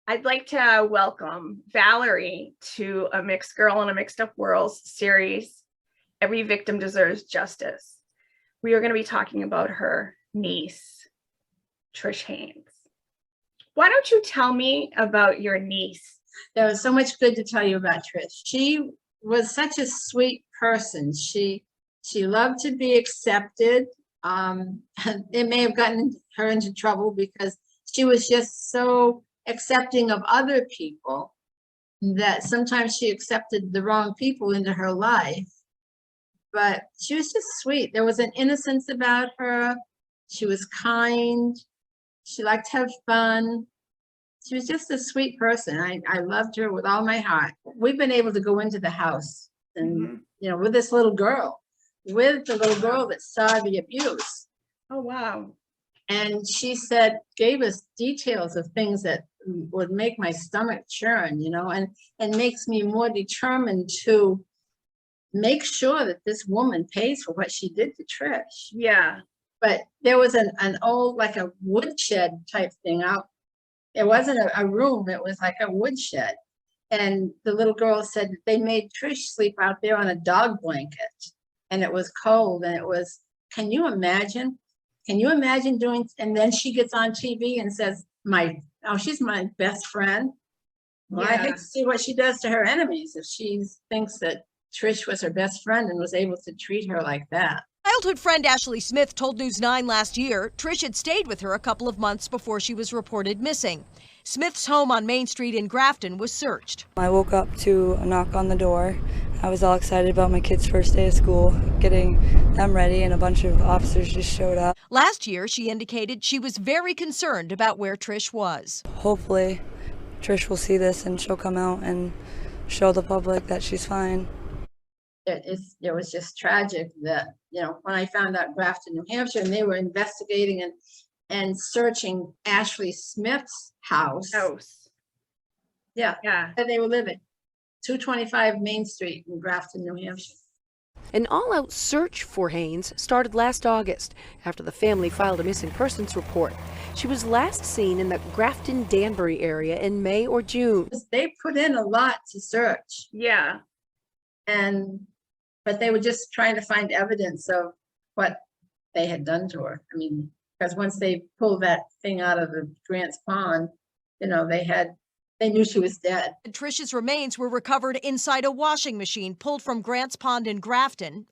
I'd like to welcome Valorie to A Mixed Girl in a Mixed Up World series, Every Victim Deserves Justice. We are going to be talking about her niece, Trish Haynes. Why don't you tell me about your niece? There was so much good to tell you about Trish. She was such a sweet person. She loved to be accepted. It may have gotten her into trouble because she was just so accepting of other people that sometimes she accepted the wrong people into her life. But she was just sweet. There was an innocence about her. She was kind. She liked to have fun. She was just a sweet person. I loved her with all my heart. We've been able to go into the house and, with this little girl, with the little girl that saw the abuse. Oh, wow. And she gave us details of things that would make my stomach churn, and makes me more determined to make sure that this woman pays for what she did to Trish. Yeah. But there was an old, like a woodshed type thing out. It wasn't a room, it was like a woodshed. And the little girl said that they made Trish sleep out there on a dog blanket. And it was cold, and it was, can you imagine? Can you imagine doing, and then she gets on TV and says, she's my best friend. Well, I hate to see what she does to her enemies if she thinks that Trish was her best friend and was able to treat her like that. Childhood friend Ashley Smith told News 9 last year Trish had stayed with her a couple of months before she was reported missing. Smith's home on Main Street in Grafton was searched. I woke up to a knock on the door. I was all excited about my kids' first day of school, getting them ready, and a bunch of officers just showed up. Last year, she indicated she was very concerned about where Trish was. Hopefully, Trish will see this and she'll come out and show the public that she's fine. It was just tragic that, when I found out Grafton, New Hampshire, and they were investigating and searching Ashley Smith's house. Yeah. And they were living 225 Main Street in Grafton, New Hampshire. An all-out search for Haynes started last August after the family filed a missing persons report. She was last seen in the Grafton-Danbury area in May or June. They put in a lot to search. Yeah. But they were just trying to find evidence of what they had done to her. I mean, because once they pulled that thing out of the Grant's Pond, they knew she was dead. Trish's remains were recovered inside a washing machine pulled from Grant's Pond in Grafton